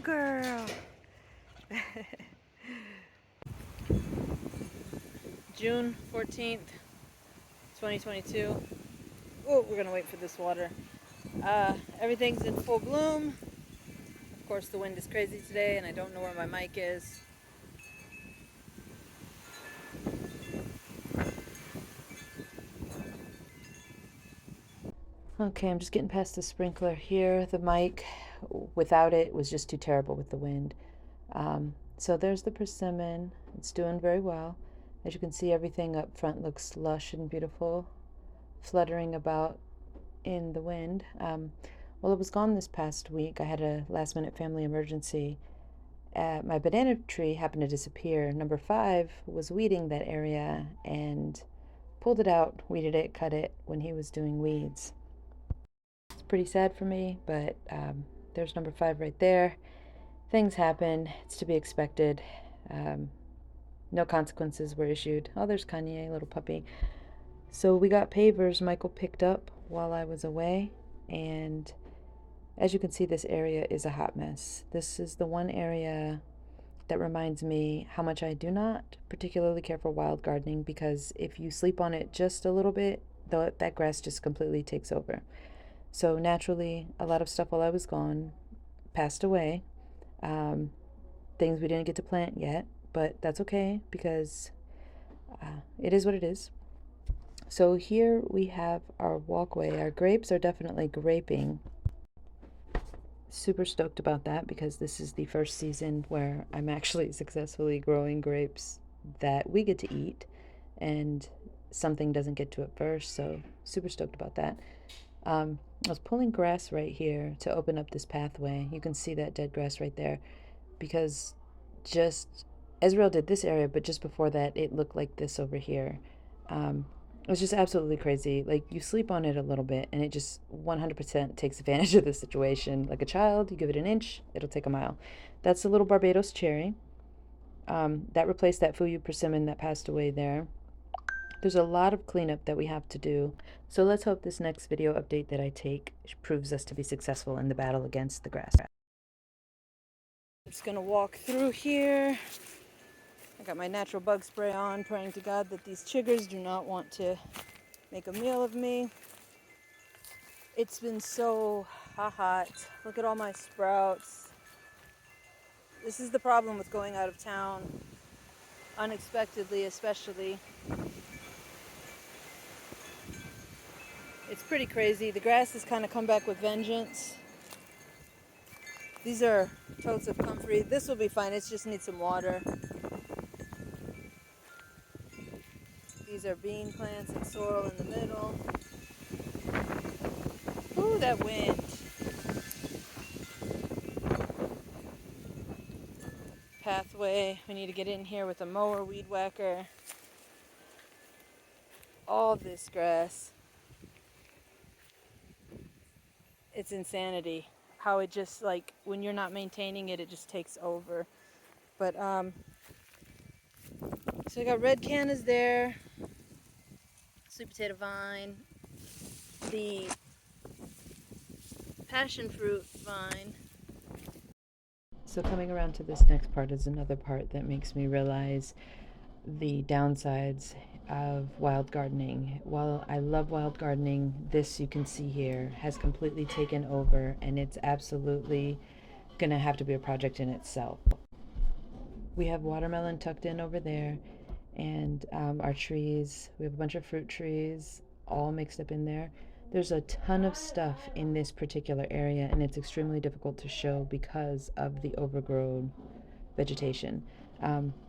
Girl. June 14th, 2022. Oh, we're gonna wait for this water. Everything's in full bloom. Of course, the wind is crazy today, and I don't know where my mic is. Okay, I'm just getting past the sprinkler here. The mic, without it, was just too terrible with the wind. So there's the persimmon. It's doing very well. As you can see, everything up front looks lush and beautiful, fluttering about in the wind. Well, it was gone this past week. I had a last minute family emergency. My banana tree happened to disappear. Number 5 was weeding that area and pulled it out, weeded it, cut it when he was doing weeds. It's pretty sad for me, but there's number 5 right there. Things happen. It's to be expected. No consequences were issued. Oh, there's Kanye, little puppy. So we got pavers Michael picked up while I was away, and as you can see, this area is a hot mess. This is the one area that reminds me how much I do not particularly care for wild gardening, because if you sleep on it just a little bit, that grass just completely takes over. So naturally, a lot of stuff while I was gone passed away. Things we didn't get to plant yet, but that's okay because it is what it is. So here we have our walkway. Our grapes are definitely graping. Super stoked about that because this is the first season where I'm actually successfully growing grapes that we get to eat and something doesn't get to it first. So super stoked about that. I was pulling grass right here to open up this pathway. You can see that dead grass right there because just Israel did this area, but just before that, it looked like this over here. It was just absolutely crazy. Like, you sleep on it a little bit, and it just 100% takes advantage of the situation. Like a child, you give it an inch, it'll take a mile. That's the little Barbados cherry. That replaced that Fuyu persimmon that passed away there. There's a lot of cleanup that we have to do. So let's hope this next video update that I take proves us to be successful in the battle against the grass. I'm just gonna walk through here. I got my natural bug spray on, praying to God that these chiggers do not want to make a meal of me. It's been so hot. Look at all my sprouts. This is the problem with going out of town, unexpectedly especially. It's pretty crazy. The grass has kind of come back with vengeance. These are totes of comfrey. This will be fine. It just needs some water. These are bean plants and sorrel in the middle. Ooh, that wind. Pathway. We need to get in here with a mower, weed whacker. All this grass. It's insanity how it just, like, when you're not maintaining it, it just takes over. But so I got red cannas there, sweet potato vine, the passion fruit vine. So coming around to this next part is another part that makes me realize the downsides of wild gardening. While I love wild gardening, this, you can see here, has completely taken over, and it's absolutely gonna have to be a project in itself. We have watermelon tucked in over there, and our trees, we have a bunch of fruit trees all mixed up in there. There's a ton of stuff in this particular area, and it's extremely difficult to show because of the overgrown vegetation.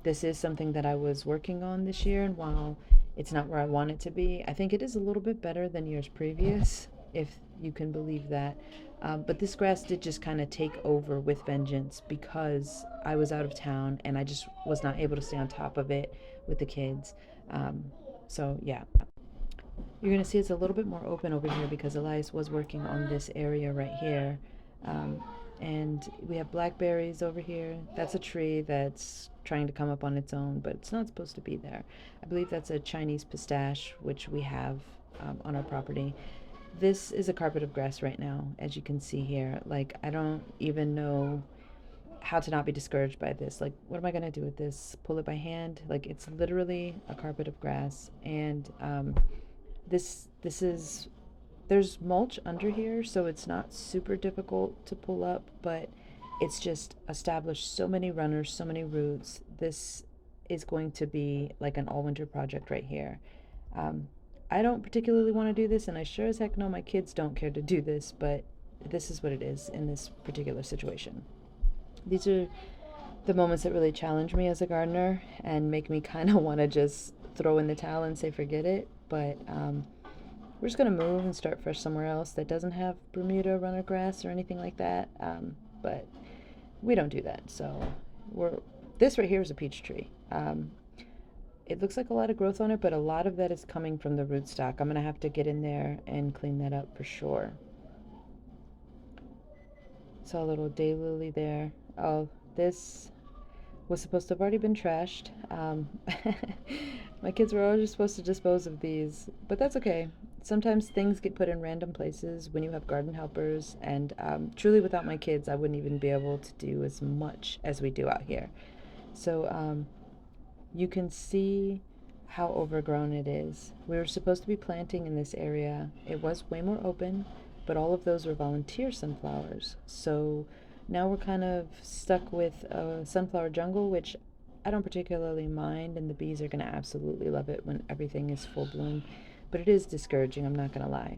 This is something that I was working on this year, and while it's not where I want it to be, I think it is a little bit better than years previous, if you can believe that. But this grass did just kind of take over with vengeance because I was out of town and I just was not able to stay on top of it with the kids. So yeah, you're gonna see it's a little bit more open over here because Elias was working on this area right here. And we have blackberries over here. That's a tree that's trying to come up on its own, but it's not supposed to be there. I believe that's a Chinese pistache, which we have on our property. This is a carpet of grass right now, as you can see here. Like, I don't even know how to not be discouraged by this. Like, what am I gonna do with this? Pull it by hand? Like, it's literally a carpet of grass, and this is there's mulch under here, so it's not super difficult to pull up, but it's just established so many runners, so many roots. This is going to be like an all winter project right here. Um, I don't particularly want to do this, and I sure as heck know my kids don't care to do this, but this is what it is in this particular situation. These are the moments that really challenge me as a gardener and make me kind of want to just throw in the towel and say forget it. But we're just going to move and start fresh somewhere else that doesn't have Bermuda runner grass or anything like that. But we don't do that. So this right here is a peach tree. It looks like a lot of growth on it, but a lot of that is coming from the rootstock. I'm going to have to get in there and clean that up for sure. Saw a little daylily there. Oh, this was supposed to have already been trashed. My kids were always supposed to dispose of these, but that's okay. Sometimes things get put in random places when you have garden helpers, and truly without my kids, I wouldn't even be able to do as much as we do out here. So you can see how overgrown it is. We were supposed to be planting in this area. It was way more open, but all of those were volunteer sunflowers. So now we're kind of stuck with a sunflower jungle, which I don't particularly mind, and the bees are going to absolutely love it when everything is full bloom. But it is discouraging, I'm not going to lie.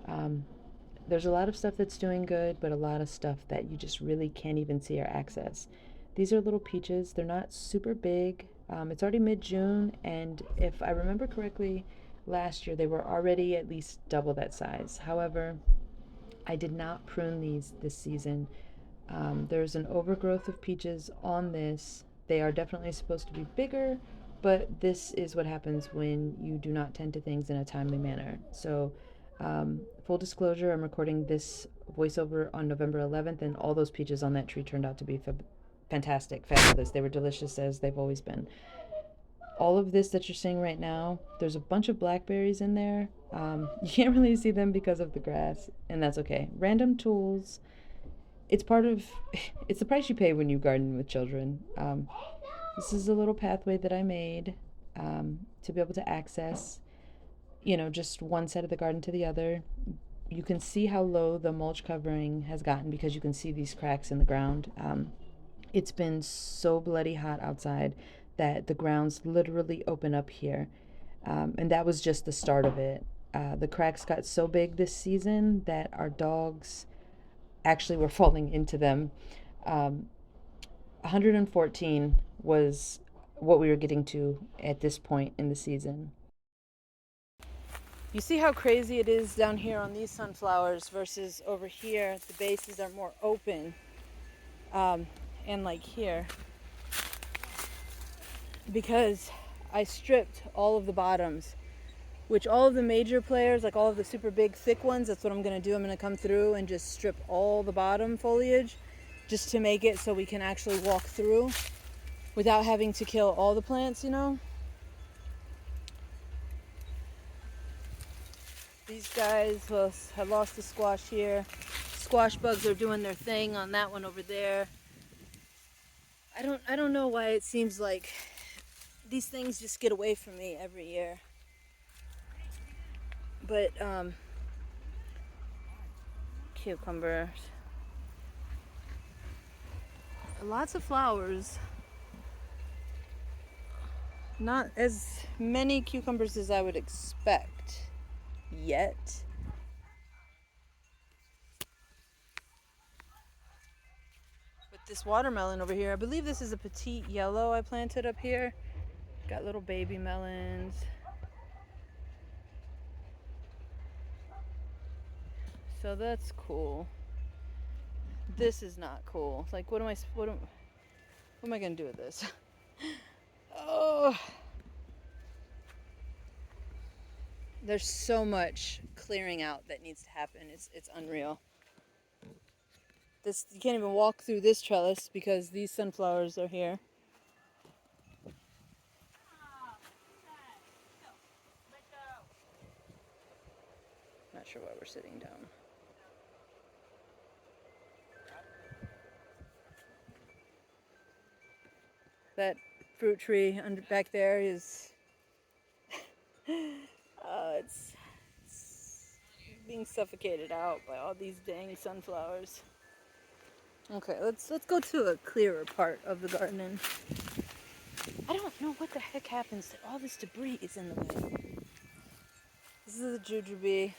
Um, there's a lot of stuff that's doing good, but a lot of stuff that you just really can't even see or access. These are little peaches. They're not super big. It's already mid-June, and if I remember correctly, last year they were already at least double that size. However, I did not prune these this season. There's an overgrowth of peaches on this. They are definitely supposed to be bigger, but this is what happens when you do not tend to things in a timely manner. So, full disclosure, I'm recording this voiceover on November 11th, and all those peaches on that tree turned out to be fantastic, fabulous. They were delicious as they've always been. All of this that you're seeing right now, there's a bunch of blackberries in there. You can't really see them because of the grass, and that's okay. Random tools. It's part of, it's the price you pay when you garden with children. This is a little pathway that I made to be able to access, just one side of the garden to the other. You can see how low the mulch covering has gotten because you can see these cracks in the ground. It's been so bloody hot outside that the grounds literally open up here. And that was just the start of it. The cracks got so big this season that our dogs actually were falling into them. 114 was what we were getting to at this point in the season. You see how crazy it is down here on these sunflowers versus over here. The bases are more open. And like here, because I stripped all of the bottoms, which all of the major players, like all of the super big thick ones, that's what I'm going to do. I'm going to come through and just strip all the bottom foliage just to make it so we can actually walk through without having to kill all the plants, These guys, well, I lost the squash here. Squash bugs are doing their thing on that one over there. I don't know why it seems like these things just get away from me every year. But cucumbers, lots of flowers. Not as many cucumbers as I would expect yet. But this watermelon over here, I believe this is a petite yellow I planted up here. Got little baby melons. So that's cool. This is not cool. Like, what am I gonna do with this? Oh, there's so much clearing out that needs to happen. It's unreal. You can't even walk through this trellis because these sunflowers are here. Not sure why we're sitting down. That fruit tree back there is it's being suffocated out by all these dang sunflowers. Okay, let's go to a clearer part of the garden. I don't know what the heck happens to all this debris is in the way. This is a jujube.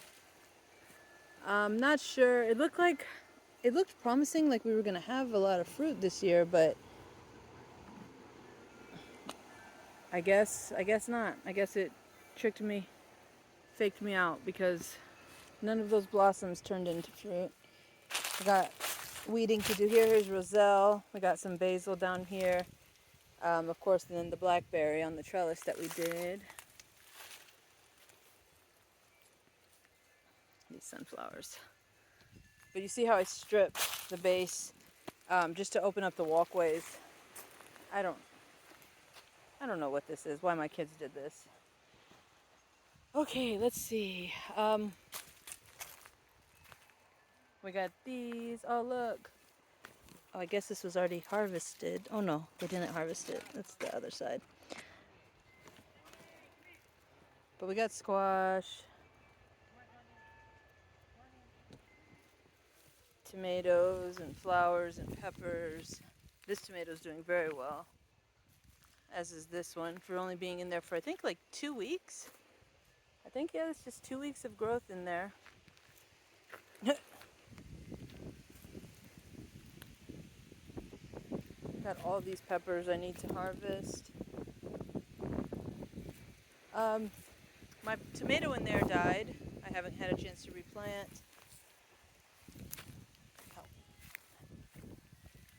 I'm not sure. It looked promising, like we were gonna have a lot of fruit this year, but I guess not. I guess it tricked me, faked me out, because none of those blossoms turned into fruit. We got weeding to do here. Here's roselle. We got some basil down here. Of course, and then the blackberry on the trellis that we did. These sunflowers. But you see how I stripped the base just to open up the walkways. I don't know what this is, why my kids did this. Okay, let's see. We got these. Oh, look. Oh, I guess this was already harvested. Oh, no, they didn't harvest it. That's the other side. But we got squash, tomatoes and flowers and peppers. This tomato's doing very well, as is this one, for only being in there for I think like 2 weeks. I think, yeah, it's just 2 weeks of growth in there. Got all these peppers I need to harvest. My tomato in there died. I haven't had a chance to replant.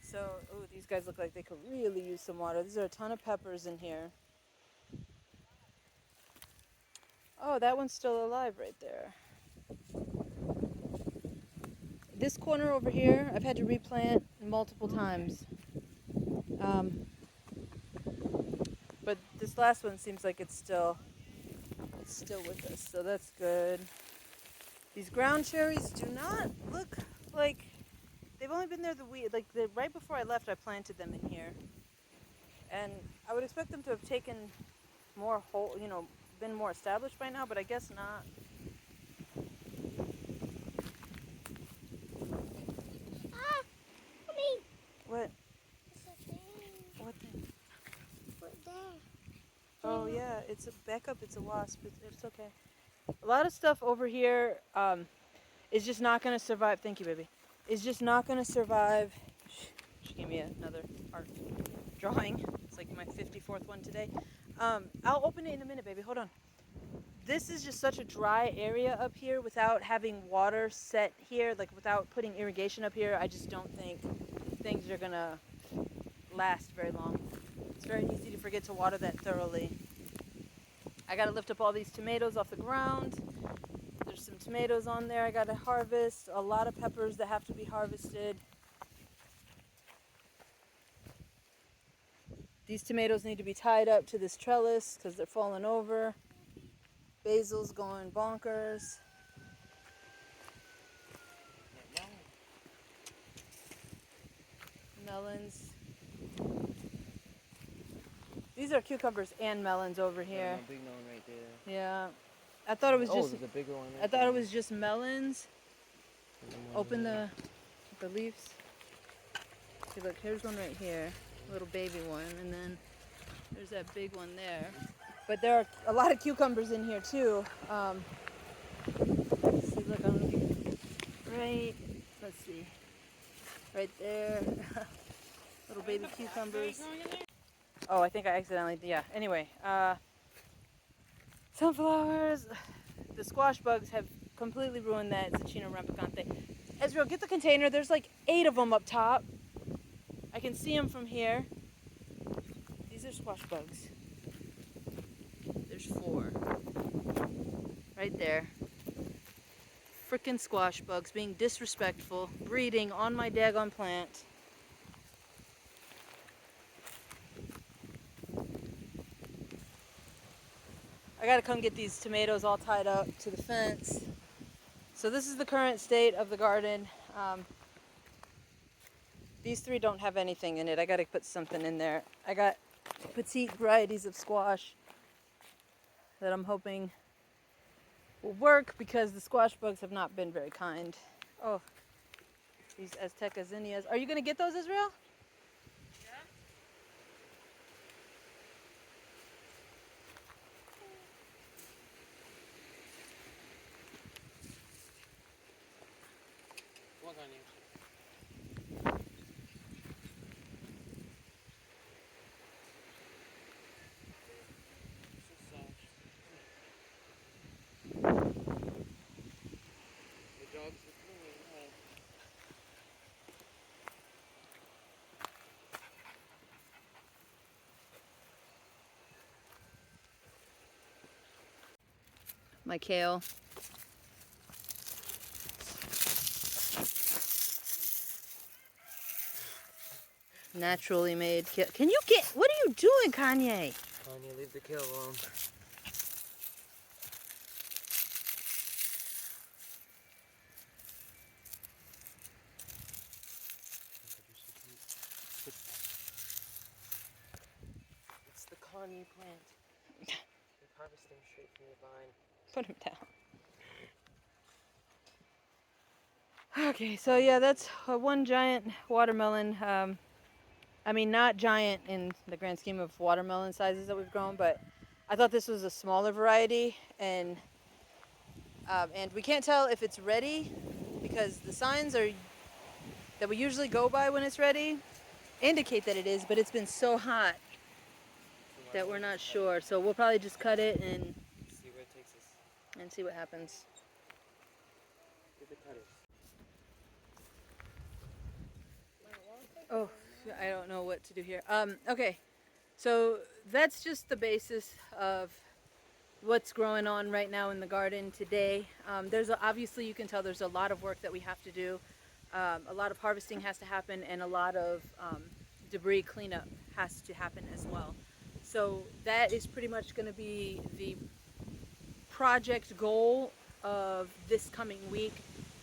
So, ooh, these guys look like they could really use some water. These are a ton of peppers in here. Oh, that one's still alive right there. This corner over here, I've had to replant multiple times. But this last one seems like it's still with us, so that's good. These ground cherries do not look like they've only been there right before I left. I planted them in here, and I would expect them to have taken more hold, been more established by now, but I guess not. Ah, mommy. What? It's a thing. What thing? Right there. Oh yeah, it's a back up. It's a wasp. It's okay. A lot of stuff over here is just not going to survive. Thank you, baby. Is just not going to survive. She gave me another art drawing. It's like my 54th one today. I'll open it in a minute, baby. Hold on. This is just such a dry area up here without having water set here, like without putting irrigation up here. I just don't think things are going to last very long. It's very easy to forget to water that thoroughly. I got to lift up all these tomatoes off the ground. There's some tomatoes on there I got to harvest. A lot of peppers that have to be harvested. These tomatoes need to be tied up to this trellis because they're falling over. Basil's going bonkers. Melons. These are cucumbers and melons over here. Big melon right there. Yeah. I thought it was just. There's a bigger one. I thought it was just melons. Open the leaves. See, look, here's one right here, little baby one, and then there's that big one there. But there are a lot of cucumbers in here too. See, look, I don't know if you can. Right. Let's see. Right there. Little baby cucumbers. Oh, I think I accidentally. Yeah. Anyway. Sunflowers. The squash bugs have completely ruined that Zacchino rampicante. Ezreal, get the container. There's like 8 of them up top. I can see them from here. These are squash bugs. There's 4. Right there. Frickin' squash bugs being disrespectful, breeding on my daggone plant. I gotta come get these tomatoes all tied up to the fence. So this is the current state of the garden. These 3 don't have anything in it. I gotta put something in there. I got petite varieties of squash that I'm hoping will work because the squash bugs have not been very kind. Oh, these Azteca zinnias. Are you going to get those, Israel? Look on you. So soft. The dogs are moving, huh? My kale. Naturally made kale. Can you get... What are you doing, Kanye? Kanye, leave the kale alone. It's the Kanye plant. They're harvesting straight from your vine. Put him down. Okay, so yeah, that's one giant watermelon. I mean, not giant in the grand scheme of watermelon sizes that we've grown, but I thought this was a smaller variety, and we can't tell if it's ready because the signs are that we usually go by when it's ready indicate that it is, but it's been so hot that we're not sure. So we'll probably just cut it and See where it takes us. see what happens. Get the cutters. Oh, I don't know what to do here. Okay, so that's just the basis of what's growing on right now in the garden today. Obviously you can tell there's a lot of work that we have to do. A lot of harvesting has to happen, and a lot of debris cleanup has to happen as well. So that is pretty much going to be the project goal of this coming week,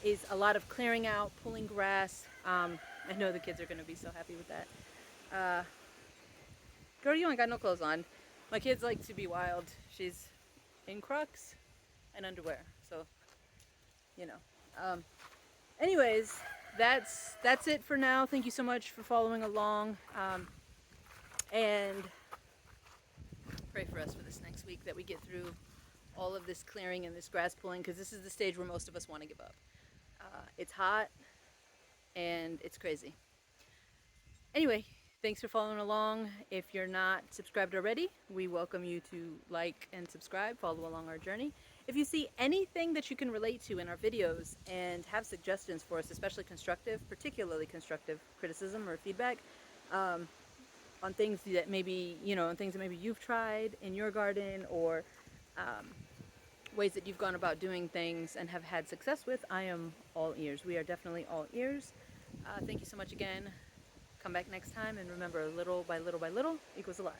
is a lot of clearing out, pulling grass. I know the kids are going to be so happy with that. Girl, you ain't got no clothes on. My kids like to be wild. She's in Crocs and underwear, so you know. Anyways, that's it for now. Thank you so much for following along, and pray for us for this next week, that we get through all of this clearing and this grass pulling, because this is the stage where most of us want to give up. It's hot and it's crazy. Anyway, thanks for following along. If you're not subscribed already, we welcome you to like and subscribe, follow along our journey. If you see anything that you can relate to in our videos and have suggestions for us, especially constructive, particularly constructive criticism or feedback, on things that maybe, on things that maybe you've tried in your garden, or ways that you've gone about doing things and have had success with, I am all ears. We are definitely all ears. Thank you so much again. Come back next time, and remember, little by little by little equals a lot.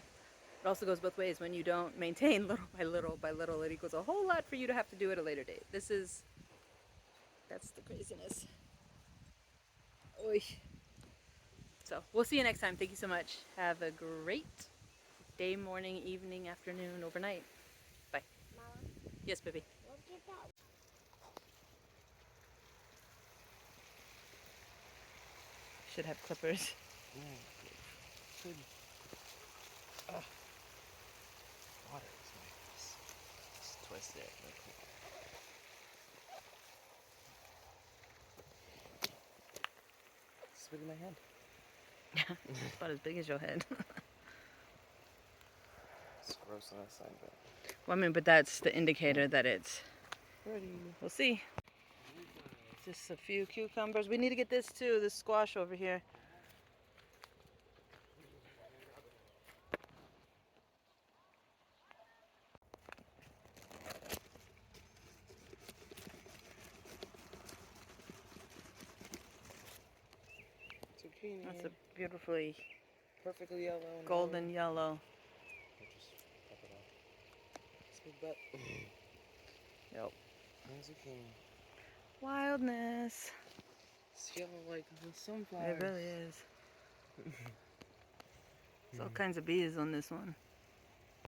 It also goes both ways. When you don't maintain little by little by little, it equals a whole lot for you to have to do at a later date. That's the craziness. Oy. So we'll see you next time. Thank you so much. Have a great day, morning, evening, afternoon, overnight. Bye. Mama, Yes, baby. look at that. Should have clippers. Good. Water is nice. Just twist it. It's big in my hand. It's about as big as your head. It's gross on that side, but Well, I mean, but that's the indicator that it's ready. We'll see. Just a few cucumbers. We need to get this too, this squash over here. Zucchini. That's a beautifully Perfectly yellow. And golden yellow. Just pop it off. It's big butt. Yep. And zucchini. Wildness. It's yellow like the sunflower. It really is. There's all kinds of bees on this one.